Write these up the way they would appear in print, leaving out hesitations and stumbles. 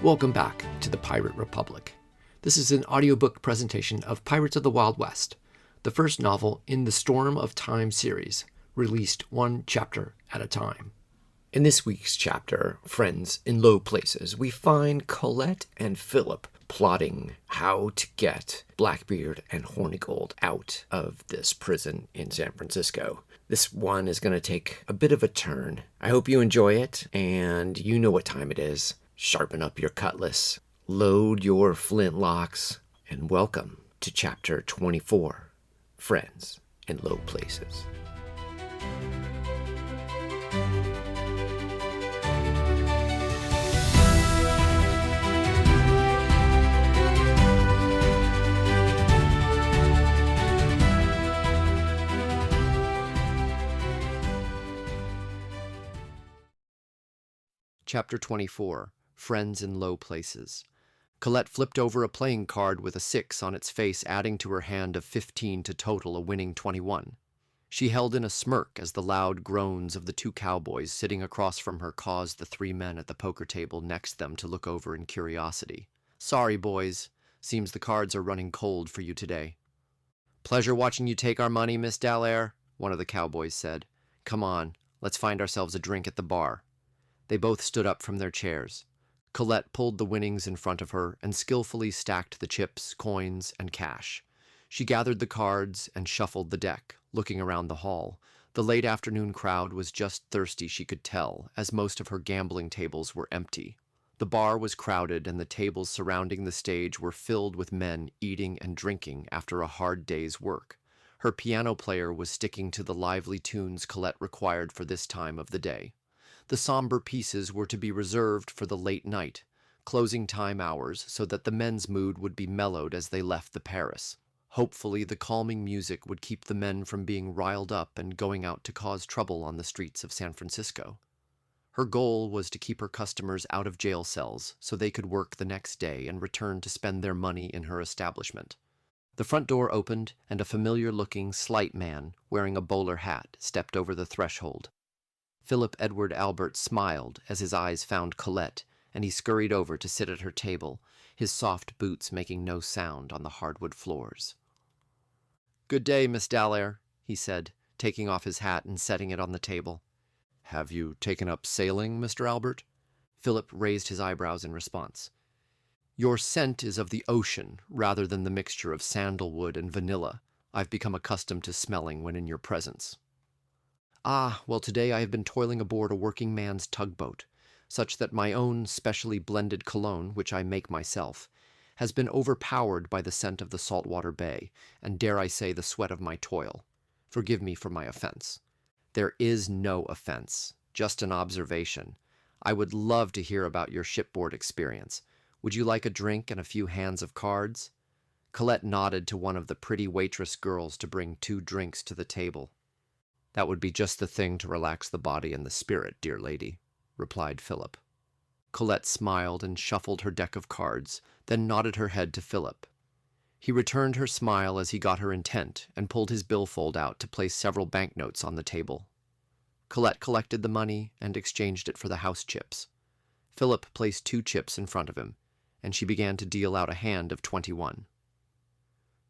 Welcome back to the Pirate Republic. This is an audiobook presentation of Pirates of the Wild West, the first novel in the Storm of Time series, released one chapter at a time. In this week's chapter, Friends in Low Places, we find Colette and Philip plotting how to get Blackbeard and Hornigold out of this prison in San Francisco. This one is going to take a bit of a turn. I hope you enjoy it, and you know what time it is. Sharpen up your cutlass, load your flintlocks, and welcome to Chapter 24, Friends in Low Places. Chapter 24, Friends in Low Places. Colette flipped over a playing card with a 6 on its face, adding to her hand of 15 to total a winning 21. She held in a smirk as the loud groans of the two cowboys sitting across from her caused the 3 men at the poker table next them to look over in curiosity. "Sorry, boys. Seems the cards are running cold for you today." "Pleasure watching you take our money, Miss Dallaire," one of the cowboys said. "Come on, let's find ourselves a drink at the bar." They both stood up from their chairs. Colette pulled the winnings in front of her and skillfully stacked the chips, coins, and cash. She gathered the cards and shuffled the deck, looking around the hall. The late afternoon crowd was just thirsty, she could tell, as most of her gambling tables were empty. The bar was crowded, and the tables surrounding the stage were filled with men eating and drinking after a hard day's work. Her piano player was sticking to the lively tunes Colette required for this time of the day. The somber pieces were to be reserved for the late night, closing time hours, so that the men's mood would be mellowed as they left the Paris. Hopefully, the calming music would keep the men from being riled up and going out to cause trouble on the streets of San Francisco. Her goal was to keep her customers out of jail cells so they could work the next day and return to spend their money in her establishment. The front door opened, and a familiar-looking, slight man, wearing a bowler hat, stepped over the threshold. Philip Edward Albert smiled as his eyes found Colette, and he scurried over to sit at her table, his soft boots making no sound on the hardwood floors. "Good day, Miss Dallaire," he said, taking off his hat and setting it on the table. "Have you taken up sailing, Mr. Albert?" Philip raised his eyebrows in response. "Your scent is of the ocean rather than the mixture of sandalwood and vanilla I've become accustomed to smelling when in your presence." "Ah, well, today I have been toiling aboard a working man's tugboat, such that my own specially blended cologne, which I make myself, has been overpowered by the scent of the saltwater bay, and dare I say the sweat of my toil. Forgive me for my offense." "There is no offense, just an observation. I would love to hear about your shipboard experience. Would you like a drink and a few hands of cards?" Colette nodded to one of the pretty waitress girls to bring 2 drinks to the table. "That would be just the thing to relax the body and the spirit, dear lady," replied Philip. Colette smiled and shuffled her deck of cards, then nodded her head to Philip. He returned her smile as he got her intent and pulled his billfold out to place several banknotes on the table. Colette collected the money and exchanged it for the house chips. Philip placed 2 chips in front of him, and she began to deal out a hand of 21.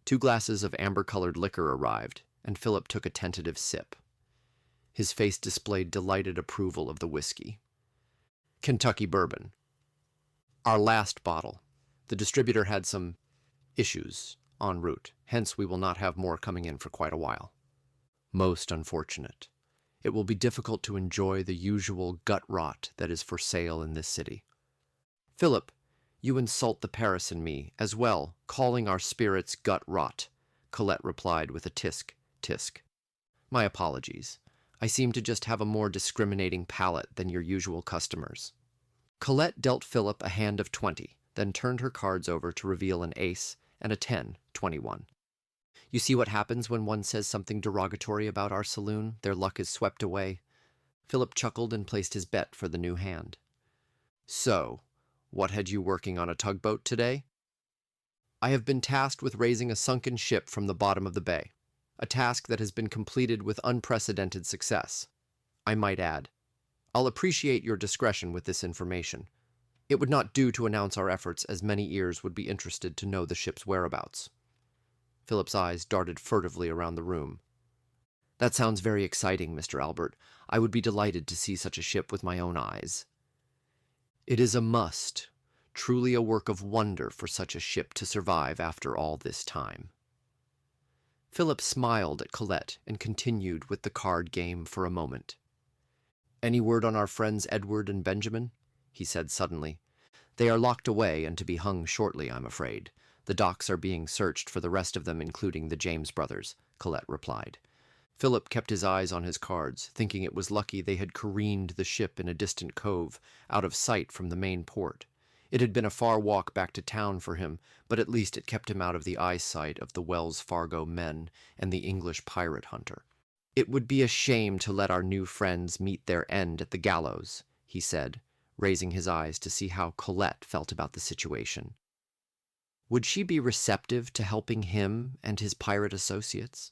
2 glasses of amber-colored liquor arrived, and Philip took a tentative sip. His face displayed delighted approval of the whiskey. "Kentucky bourbon. Our last bottle. The distributor had some issues en route, hence we will not have more coming in for quite a while. Most unfortunate. It will be difficult to enjoy the usual gut rot that is for sale in this city." "Philip, you insult the Paris and me, as well, calling our spirits gut rot," Colette replied with a tisk, tisk. "My apologies. I seem to just have a more discriminating palate than your usual customers." Colette dealt Philip a hand of 20, then turned her cards over to reveal an ace and a 10, 21. "You see what happens when one says something derogatory about our saloon? Their luck is swept away." Philip chuckled and placed his bet for the new hand. "So, what had you working on a tugboat today?" "I have been tasked with raising a sunken ship from the bottom of the bay. A task that has been completed with unprecedented success, I might add. I'll appreciate your discretion with this information." It would not do to announce our efforts, as many ears would be interested to know the ship's whereabouts. Philip's eyes darted furtively around the room. That sounds very exciting, Mr. Albert. I would be delighted to see such a ship with my own eyes. It is a must, truly a work of wonder for such a ship to survive after all this time. Philip smiled at Colette and continued with the card game for a moment. Any word on our friends Edward and Benjamin? He said suddenly. They are locked away and to be hung shortly, I'm afraid. The docks are being searched for the rest of them, including the James brothers, Colette replied. Philip kept his eyes on his cards, thinking it was lucky they had careened the ship in a distant cove, out of sight from the main port. It had been a far walk back to town for him, but at least it kept him out of the eyesight of the Wells Fargo men and the English pirate hunter. It would be a shame to let our new friends meet their end at the gallows, he said, raising his eyes to see how Colette felt about the situation. Would she be receptive to helping him and his pirate associates?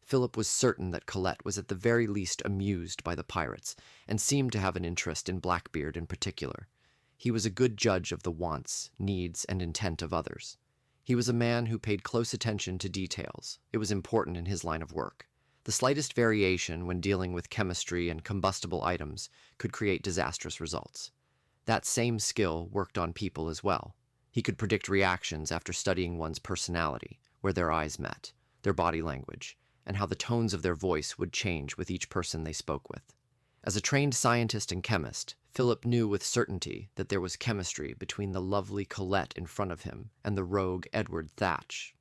Philip was certain that Colette was at the very least amused by the pirates, and seemed to have an interest in Blackbeard in particular. He was a good judge of the wants, needs, and intent of others. He was a man who paid close attention to details. It was important in his line of work. The slightest variation when dealing with chemistry and combustible items could create disastrous results. That same skill worked on people as well. He could predict reactions after studying one's personality, where their eyes met, their body language, and how the tones of their voice would change with each person they spoke with. As a trained scientist and chemist, Philip knew with certainty that there was chemistry between the lovely Colette in front of him and the rogue Edward Thatch.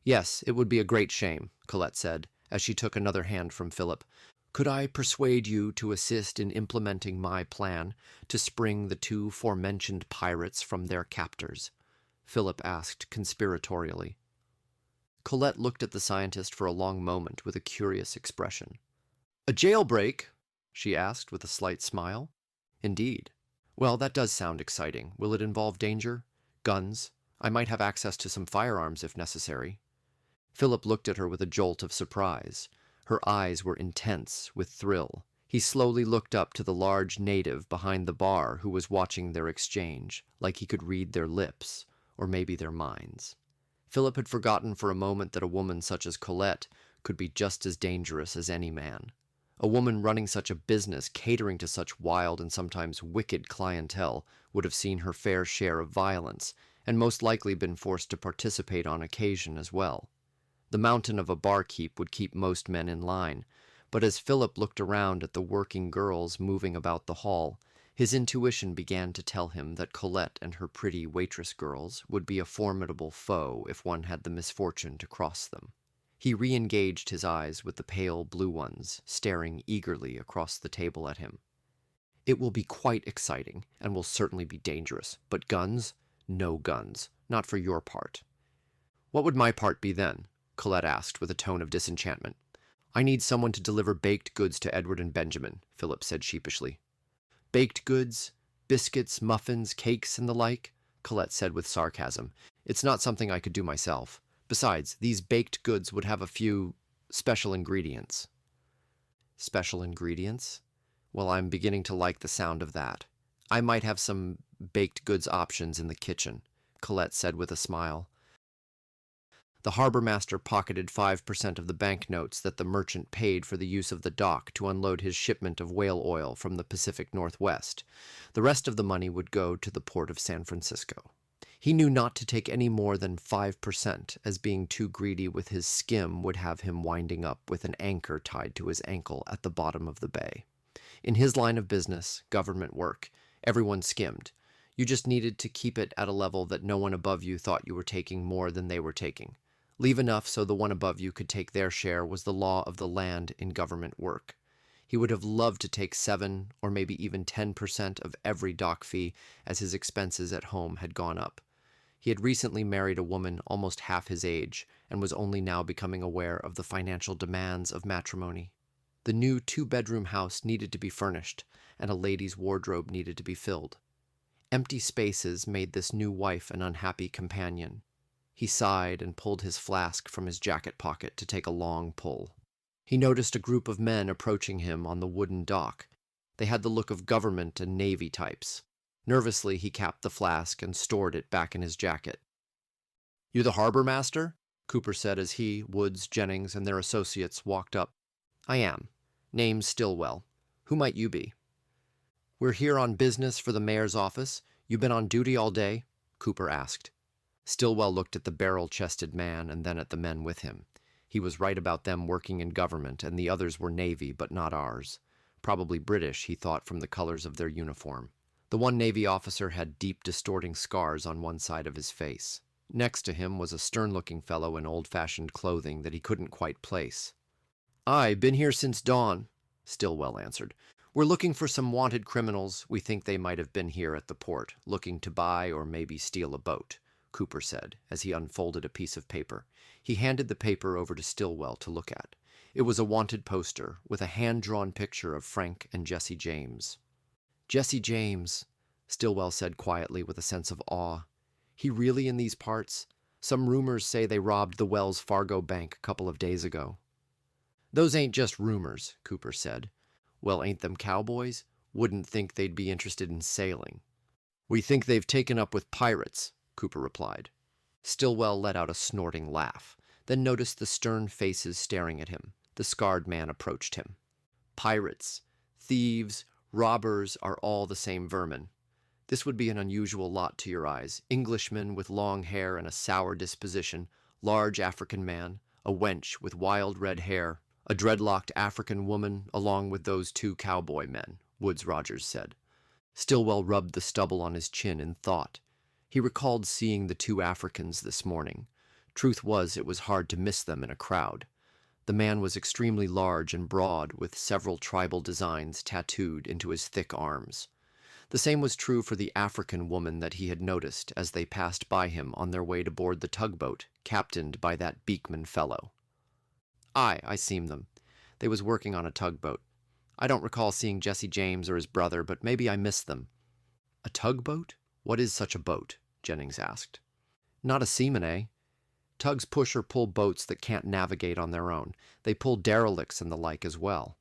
Yes, it would be a great shame, Colette said, as she took another hand from Philip. Could I persuade you to assist in implementing my plan to spring the two forementioned pirates from their captors? Philip asked conspiratorially. Colette looked at the scientist for a long moment with a curious expression. A jailbreak? She asked with a slight smile. Indeed. Well, that does sound exciting. Will it involve danger? Guns? I might have access to some firearms if necessary. Philip looked at her with a jolt of surprise. Her eyes were intense with thrill. He slowly looked up to the large native behind the bar who was watching their exchange, like he could read their lips, or maybe their minds. Philip had forgotten for a moment that a woman such as Colette could be just as dangerous as any man. A woman running such a business, catering to such wild and sometimes wicked clientele, would have seen her fair share of violence, and most likely been forced to participate on occasion as well. The mountain of a barkeep would keep most men in line, but as Philip looked around at the working girls moving about the hall, his intuition began to tell him that Colette and her pretty waitress girls would be a formidable foe if one had the misfortune to cross them. He re-engaged his eyes with the pale blue ones, staring eagerly across the table at him. It will be quite exciting, and will certainly be dangerous, but guns? No guns. Not for your part. What would my part be then? Colette asked with a tone of disenchantment. I need someone to deliver baked goods to Edward and Benjamin, Philip said sheepishly. Baked goods? Biscuits, muffins, cakes, and the like? Colette said with sarcasm. It's not something I could do myself. Besides, these baked goods would have a few special ingredients. Special ingredients? Well, I'm beginning to like the sound of that. I might have some baked goods options in the kitchen, Colette said with a smile. The harbor master pocketed 5% of the banknotes that the merchant paid for the use of the dock to unload his shipment of whale oil from the Pacific Northwest. The rest of the money would go to the port of San Francisco. He knew not to take any more than 5%, as being too greedy with his skim would have him winding up with an anchor tied to his ankle at the bottom of the bay. In his line of business, government work, everyone skimmed. You just needed to keep it at a level that no one above you thought you were taking more than they were taking. Leave enough so the one above you could take their share was the law of the land in government work. He would have loved to take 7 or maybe even 10% of every dock fee, as his expenses at home had gone up. He had recently married a woman almost half his age, and was only now becoming aware of the financial demands of matrimony. The new 2-bedroom house needed to be furnished, and a lady's wardrobe needed to be filled. Empty spaces made this new wife an unhappy companion. He sighed and pulled his flask from his jacket pocket to take a long pull. He noticed a group of men approaching him on the wooden dock. They had the look of government and navy types. Nervously, he capped the flask and stored it back in his jacket. "You the harbor master?" Cooper said as he, Woods, Jennings, and their associates walked up. "I am. Name's Stillwell. Who might you be?" "We're here on business for the mayor's office. You been on duty all day?" Cooper asked. Stillwell looked at the barrel-chested man and then at the men with him. He was right about them working in government, and the others were Navy, but not ours. Probably British, he thought from the colors of their uniform. The one Navy officer had deep, distorting scars on one side of his face. Next to him was a stern-looking fellow in old-fashioned clothing that he couldn't quite place. "Aye, been here since dawn," Stillwell answered. "We're looking for some wanted criminals. We think they might have been here at the port, looking to buy or maybe steal a boat," Cooper said, as he unfolded a piece of paper. He handed the paper over to Stillwell to look at. It was a wanted poster, with a hand-drawn picture of Frank and Jesse James. "Jesse James," Stillwell said quietly with a sense of awe. "He really in these parts? Some rumors say they robbed the Wells Fargo Bank a couple of days ago." "Those ain't just rumors," Cooper said. "Well, ain't them cowboys? Wouldn't think they'd be interested in sailing." "We think they've taken up with pirates," Cooper replied. Stillwell let out a snorting laugh, then noticed the stern faces staring at him. The scarred man approached him. "Pirates, thieves, robbers are all the same vermin. This would be an unusual lot to your eyes. Englishmen with long hair and a sour disposition, large African man, a wench with wild red hair, a dreadlocked African woman, along with those two cowboy men," Woods Rogers said. Stillwell rubbed the stubble on his chin in thought. He recalled seeing the two Africans this morning. Truth was, it was hard to miss them in a crowd. The man was extremely large and broad, with several tribal designs tattooed into his thick arms. The same was true for the African woman that he had noticed as they passed by him on their way to board the tugboat, captained by that Beekman fellow. "Aye, I seen them. They was working on a tugboat. I don't recall seeing Jesse James or his brother, but maybe I missed them." "A tugboat? What is such a boat?" Jennings asked. "Not a seaman, eh? Tugs push or pull boats that can't navigate on their own. They pull derelicts and the like as well."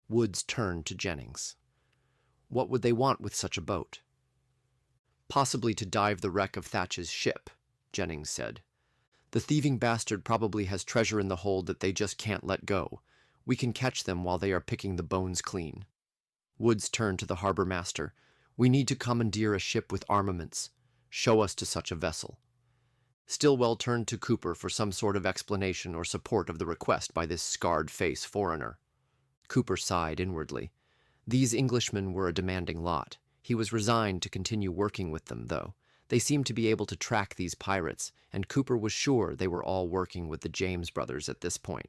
Woods turned to Jennings. "What would they want with such a boat?" "Possibly to dive the wreck of Thatch's ship," Jennings said. "The thieving bastard probably has treasure in the hold that they just can't let go. We can catch them while they are picking the bones clean." Woods turned to the harbor master. "We need to commandeer a ship with armaments. Show us to such a vessel." Stillwell turned to Cooper for some sort of explanation or support of the request by this scarred-faced foreigner. Cooper sighed inwardly. These Englishmen were a demanding lot. He was resigned to continue working with them, though. They seemed to be able to track these pirates, and Cooper was sure they were all working with the James brothers at this point.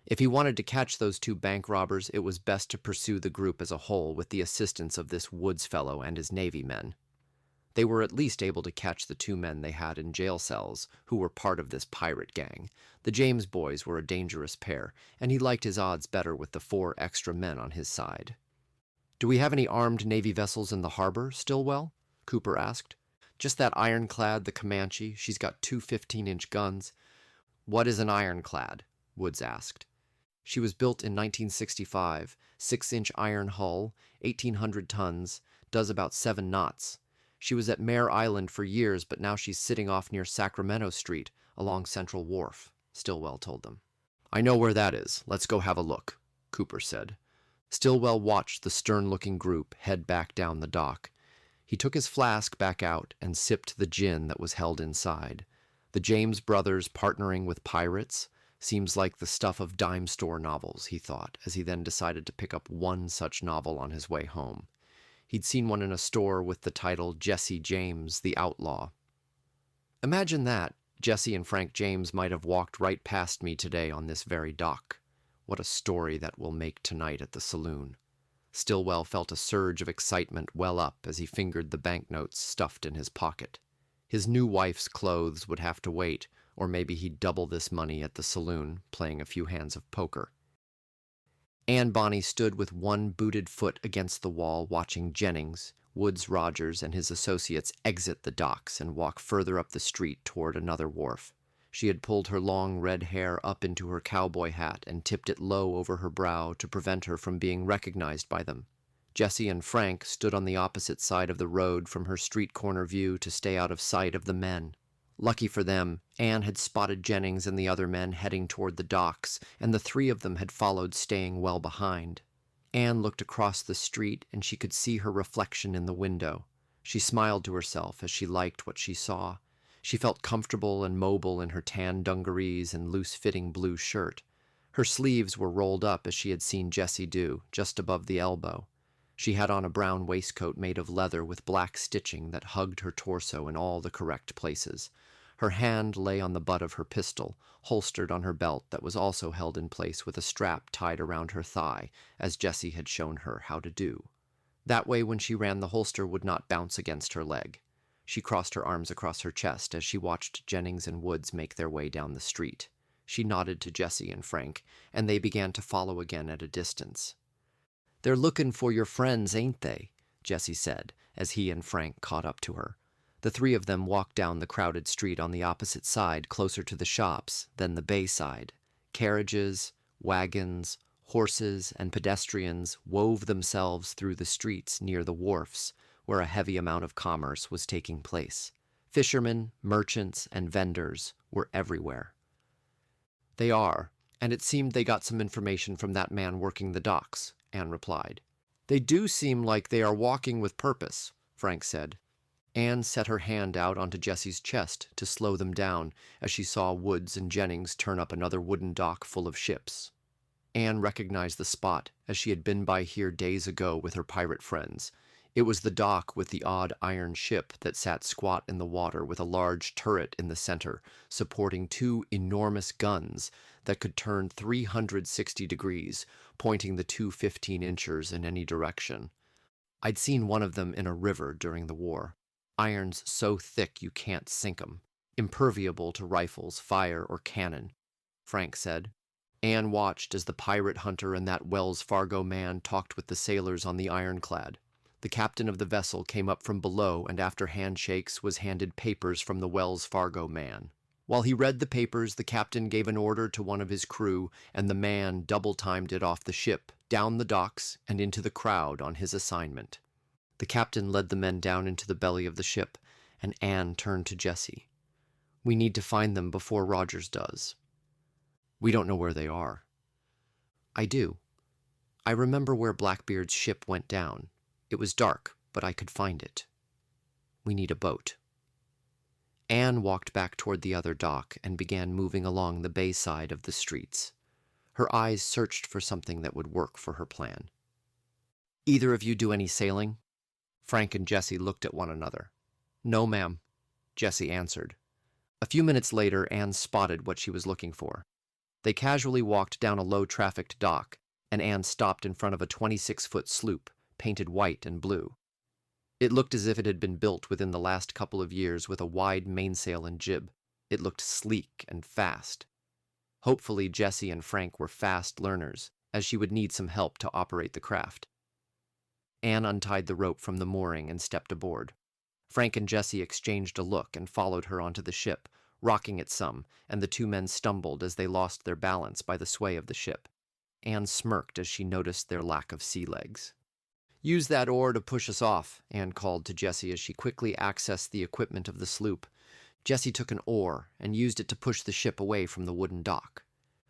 If he wanted to catch those two bank robbers, it was best to pursue the group as a whole with the assistance of this Woods fellow and his Navy men. They were at least able to catch the two men they had in jail cells, who were part of this pirate gang. The James boys were a dangerous pair, and he liked his odds better with the 4 extra men on his side. "Do we have any armed Navy vessels in the harbor, Stillwell?" Cooper asked. "Just that ironclad, the Comanche. She's got 2 15-inch guns." "What is an ironclad?" Woods asked. "She was built in 1965, 6-inch iron hull, 1,800 tons, does about 7 knots. She was at Mare Island for years, but now she's sitting off near Sacramento Street, along Central Wharf," Stillwell told them. "I know where that is. Let's go have a look," Cooper said. Stillwell watched the stern-looking group head back down the dock. He took his flask back out and sipped the gin that was held inside. The James brothers partnering with pirates seems like the stuff of dime store novels, he thought, as he then decided to pick up one such novel on his way home. He'd seen one in a store with the title Jesse James, the Outlaw. "Imagine that. Jesse and Frank James might have walked right past me today on this very dock. What a story that will make tonight at the saloon." Stillwell felt a surge of excitement well up as he fingered the banknotes stuffed in his pocket. His new wife's clothes would have to wait, or maybe he'd double this money at the saloon, playing a few hands of poker. Ann Bonny stood with one booted foot against the wall watching Jennings, Woods Rogers, and his associates exit the docks and walk further up the street toward another wharf. She had pulled her long red hair up into her cowboy hat and tipped it low over her brow to prevent her from being recognized by them. Jessie and Frank stood on the opposite side of the road from her street corner view to stay out of sight of the men. Lucky for them, Anne had spotted Jennings and the other men heading toward the docks, and the three of them had followed, staying well behind. Anne looked across the street, and she could see her reflection in the window. She smiled to herself as she liked what she saw. She felt comfortable and mobile in her tan dungarees and loose-fitting blue shirt. Her sleeves were rolled up as she had seen Jessie do, just above the elbow. She had on a brown waistcoat made of leather with black stitching that hugged her torso in all the correct places. Her hand lay on the butt of her pistol, holstered on her belt that was also held in place with a strap tied around her thigh, as Jessie had shown her how to do. That way, when she ran, the holster would not bounce against her leg. She crossed her arms across her chest as she watched Jennings and Woods make their way down the street. She nodded to Jessie and Frank, and they began to follow again at a distance. "They're looking for your friends, ain't they?" Jessie said, as he and Frank caught up to her. The three of them walked down the crowded street on the opposite side, closer to the shops, then the bay side. Carriages, wagons, horses, and pedestrians wove themselves through the streets near the wharfs, where a heavy amount of commerce was taking place. Fishermen, merchants, and vendors were everywhere. "They are, and it seemed they got some information from that man working the docks," Anne replied. "They do seem like they are walking with purpose," Frank said. Anne set her hand out onto Jessie's chest to slow them down as she saw Woods and Jennings turn up another wooden dock full of ships. Anne recognized the spot, as she had been by here days ago with her pirate friends. It was the dock with the odd iron ship that sat squat in the water with a large turret in the center, supporting two enormous guns that could turn 360 degrees, pointing the two 15-inchers in any direction. I'd seen one of them in a river during the war. Irons so thick you can't sink 'em. Imperviable to rifles, fire, or cannon, Frank said. Anne watched as the pirate hunter and that Wells Fargo man talked with the sailors on the ironclad. The captain of the vessel came up from below and after handshakes was handed papers from the Wells Fargo man. While he read the papers, the captain gave an order to one of his crew, and the man double-timed it off the ship, down the docks, and into the crowd on his assignment. The captain led the men down into the belly of the ship, and Anne turned to Jessie. "We need to find them before Rogers does." "We don't know where they are." "I do. I remember where Blackbeard's ship went down. It was dark, but I could find it. We need a boat." Anne walked back toward the other dock and began moving along the bay side of the streets. Her eyes searched for something that would work for her plan. "Either of you do any sailing?" Frank and Jessie looked at one another. "No, ma'am," Jessie answered. A few minutes later, Anne spotted what she was looking for. They casually walked down a low-trafficked dock, and Anne stopped in front of a 26-foot sloop, painted white and blue. It looked as if it had been built within the last couple of years with a wide mainsail and jib. It looked sleek and fast. Hopefully, Jessie and Frank were fast learners, as she would need some help to operate the craft. Anne untied the rope from the mooring and stepped aboard. Frank and Jessie exchanged a look and followed her onto the ship, rocking it some, and the two men stumbled as they lost their balance by the sway of the ship. Anne smirked as she noticed their lack of sea legs. "Use that oar to push us off," Anne called to Jessie as she quickly accessed the equipment of the sloop. Jessie took an oar and used it to push the ship away from the wooden dock.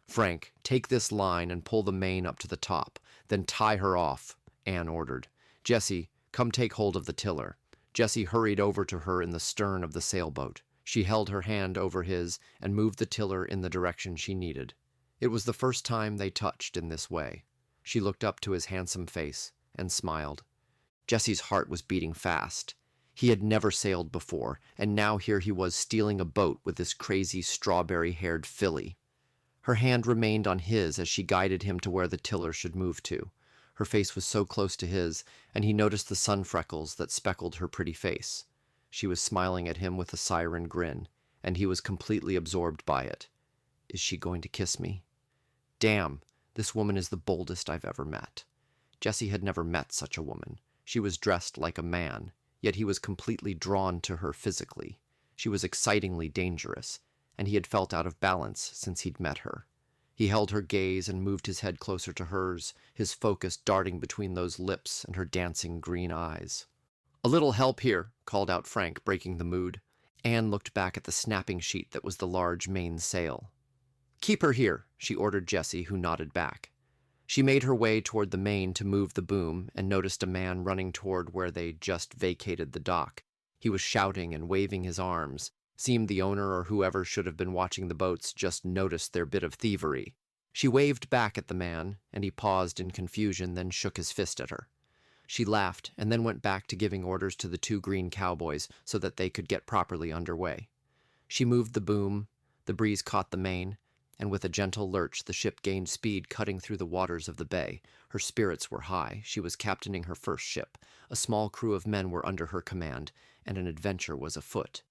"Frank, take this line and pull the main up to the top, then tie her off," Anne ordered. "Jessie, come take hold of the tiller." Jessie hurried over to her in the stern of the sailboat. She held her hand over his and moved the tiller in the direction she needed. It was the first time they touched in this way. She looked up to his handsome face and smiled. Jessie's heart was beating fast. He had never sailed before, and now here he was stealing a boat with this crazy strawberry-haired filly. Her hand remained on his as she guided him to where the tiller should move to. Her face was so close to his, and he noticed the sun freckles that speckled her pretty face. She was smiling at him with a siren grin, and he was completely absorbed by it. Is she going to kiss me? Damn, this woman is the boldest I've ever met. Jessie had never met such a woman. She was dressed like a man, yet he was completely drawn to her physically. She was excitingly dangerous, and he had felt out of balance since he'd met her. He held her gaze and moved his head closer to hers, his focus darting between those lips and her dancing green eyes. "A little help here," called out Frank, breaking the mood. Anne looked back at the snapping sheet that was the large mainsail. "Keep her here," she ordered Jessie, who nodded back. She made her way toward the main to move the boom and noticed a man running toward where they just vacated the dock. He was shouting and waving his arms. Seemed the owner or whoever should have been watching the boats just noticed their bit of thievery. She waved back at the man, and he paused in confusion, then shook his fist at her. She laughed and then went back to giving orders to the two green cowboys so that they could get properly underway. She moved the boom, the breeze caught the main, and with a gentle lurch the ship gained speed, cutting through the waters of the bay. Her spirits were high. She was captaining her first ship. A small crew of men were under her command, and an adventure was afoot.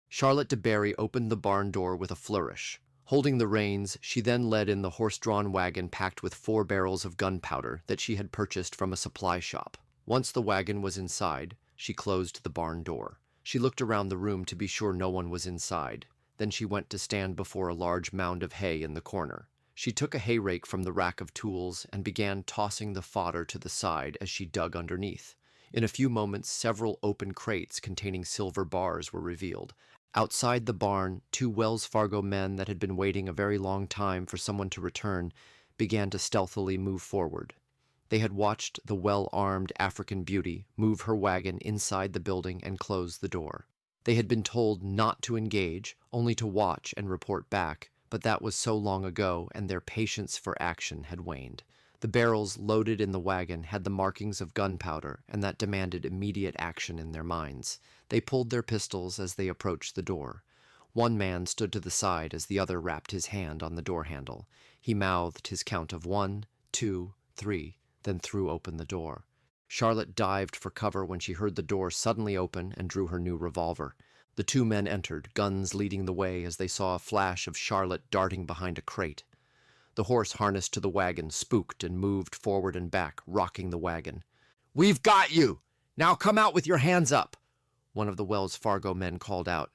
Charlotte de Barry opened the barn door with a flourish. Holding the reins, she then led in the horse-drawn wagon packed with 4 barrels of gunpowder that she had purchased from a supply shop. Once the wagon was inside, she closed the barn door. She looked around the room to be sure no one was inside. Then she went to stand before a large mound of hay in the corner. She took a hay rake from the rack of tools and began tossing the fodder to the side as she dug underneath. In a few moments, several open crates containing silver bars were revealed. Outside the barn, 2 Wells Fargo men that had been waiting a very long time for someone to return began to stealthily move forward. They had watched the well-armed African beauty move her wagon inside the building and close the door. They had been told not to engage, only to watch and report back, but that was so long ago, and their patience for action had waned. The barrels loaded in the wagon had the markings of gunpowder, and that demanded immediate action in their minds. They pulled their pistols as they approached the door. One man stood to the side as the other rapped his hand on the door handle. He mouthed his count of 1, 2, 3, then threw open the door. Charlotte dived for cover when she heard the door suddenly open and drew her new revolver. The 2 men entered, guns leading the way as they saw a flash of Charlotte darting behind a crate. The horse harnessed to the wagon spooked and moved forward and back, rocking the wagon. "We've got you! Now come out with your hands up!" one of the Wells Fargo men called out.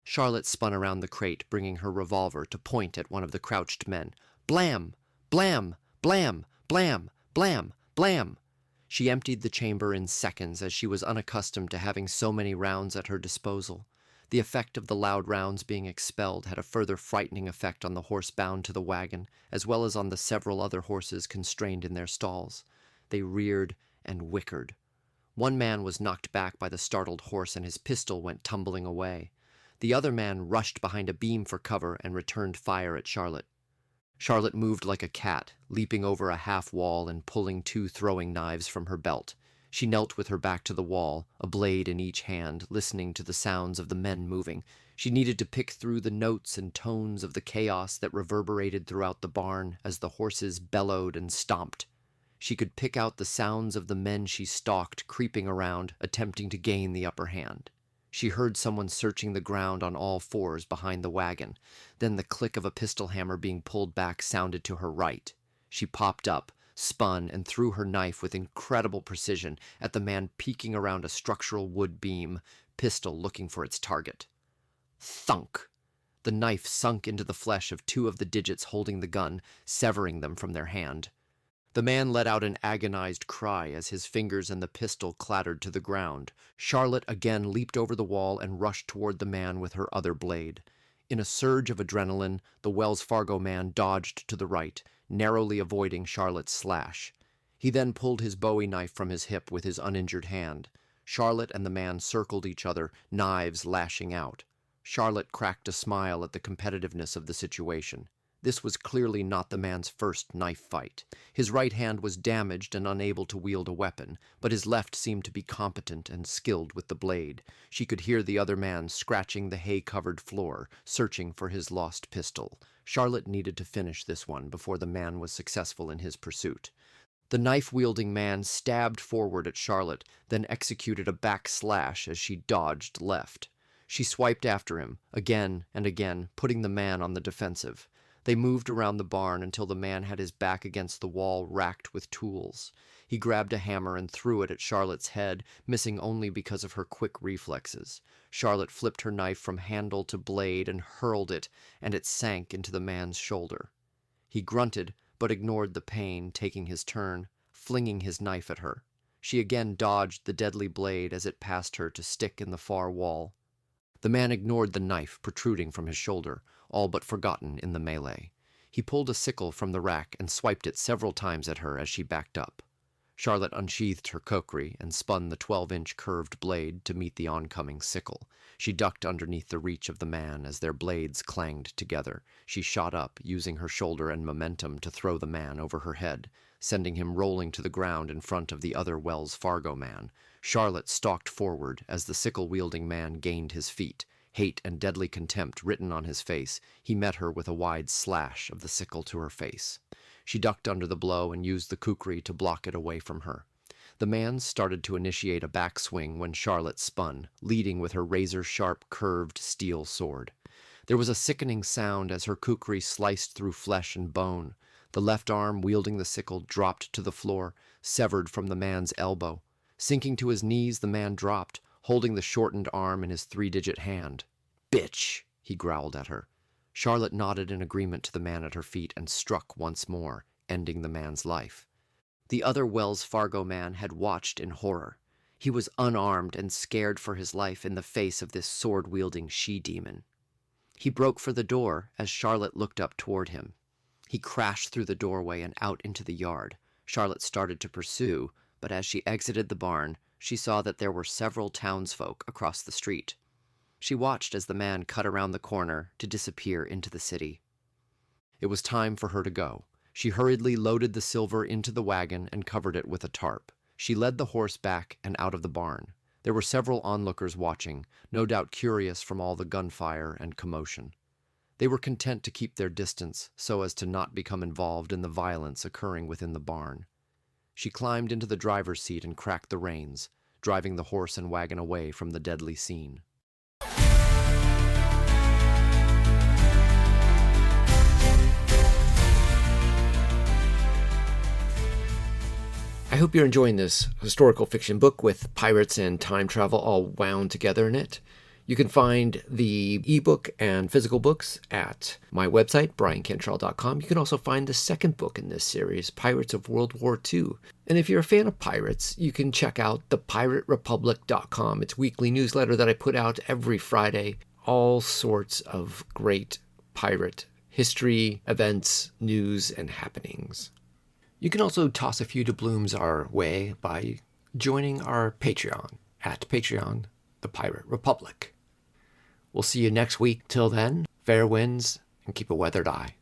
Charlotte spun around the crate, bringing her revolver to point at one of the crouched men. Blam! Blam! Blam! Blam! Blam! Blam! She emptied the chamber in seconds, as she was unaccustomed to having so many rounds at her disposal. The effect of the loud rounds being expelled had a further frightening effect on the horse bound to the wagon, as well as on the several other horses constrained in their stalls. They reared and whickered. One man was knocked back by the startled horse, and his pistol went tumbling away. The other man rushed behind a beam for cover and returned fire at Charlotte. Charlotte moved like a cat, leaping over a half wall and pulling 2 throwing knives from her belt. She knelt with her back to the wall, a blade in each hand, listening to the sounds of the men moving. She needed to pick through the notes and tones of the chaos that reverberated throughout the barn as the horses bellowed and stomped. She could pick out the sounds of the men she stalked, creeping around, attempting to gain the upper hand. She heard someone searching the ground on all 4s behind the wagon. Then the click of a pistol hammer being pulled back sounded to her right. She popped up, spun, and threw her knife with incredible precision at the man peeking around a structural wood beam, pistol looking for its target. Thunk! The knife sunk into the flesh of 2 of the digits holding the gun, severing them from their hand. The man let out an agonized cry as his fingers and the pistol clattered to the ground. Charlotte again leaped over the wall and rushed toward the man with her other blade. In a surge of adrenaline, the Wells Fargo man dodged to the right, narrowly avoiding Charlotte's slash. He then pulled his Bowie knife from his hip with his uninjured hand. Charlotte and the man circled each other, knives lashing out. Charlotte cracked a smile at the competitiveness of the situation. This was clearly not the man's first knife fight. His right hand was damaged and unable to wield a weapon, but his left seemed to be competent and skilled with the blade. She could hear the other man scratching the hay-covered floor, searching for his lost pistol. Charlotte needed to finish this one before the man was successful in his pursuit. The knife-wielding man stabbed forward at Charlotte, then executed a back slash as she dodged left. She swiped after him, again and again, putting the man on the defensive. They moved around the barn until the man had his back against the wall racked with tools. He grabbed a hammer and threw it at Charlotte's head, missing only because of her quick reflexes. Charlotte flipped her knife from handle to blade and hurled it, and it sank into the man's shoulder. He grunted, but ignored the pain, taking his turn, flinging his knife at her. She again dodged the deadly blade as it passed her to stick in the far wall. The man ignored the knife protruding from his shoulder, all but forgotten in the melee. He pulled a sickle from the rack and swiped it several times at her as she backed up. Charlotte unsheathed her kukri and spun the 12-inch curved blade to meet the oncoming sickle. She ducked underneath the reach of the man as their blades clanged together. She shot up, using her shoulder and momentum to throw the man over her head, sending him rolling to the ground in front of the other Wells Fargo man. Charlotte stalked forward as the sickle-wielding man gained his feet. Hate and deadly contempt written on his face, he met her with a wide slash of the sickle to her face. She ducked under the blow and used the kukri to block it away from her. The man started to initiate a backswing when Charlotte spun, leading with her razor-sharp, curved steel sword. There was a sickening sound as her kukri sliced through flesh and bone. The left arm wielding the sickle dropped to the floor, severed from the man's elbow. Sinking to his knees, the man dropped, holding the shortened arm in his 3-digit hand. "Bitch!" he growled at her. Charlotte nodded in agreement to the man at her feet and struck once more, ending the man's life. The other Wells Fargo man had watched in horror. He was unarmed and scared for his life in the face of this sword-wielding she-demon. He broke for the door as Charlotte looked up toward him. He crashed through the doorway and out into the yard. Charlotte started to pursue, but as she exited the barn, she saw that there were several townsfolk across the street. She watched as the man cut around the corner to disappear into the city. It was time for her to go. She hurriedly loaded the silver into the wagon and covered it with a tarp. She led the horse back and out of the barn. There were several onlookers watching, no doubt curious from all the gunfire and commotion. They were content to keep their distance so as to not become involved in the violence occurring within the barn. She climbed into the driver's seat and cracked the reins, driving the horse and wagon away from the deadly scene. I hope you're enjoying this historical fiction book with pirates and time travel all wound together in it. You can find the ebook and physical books at my website, briancantrell.com. You can also find the second book in this series, Pirates of World War II. And if you're a fan of pirates, you can check out thepiraterepublic.com. It's a weekly newsletter that I put out every Friday. All sorts of great pirate history, events, news, and happenings. You can also toss a few doubloons our way by joining our Patreon at Patreon, The Pirate Republic. We'll see you next week. Till then, fair winds and keep a weathered eye.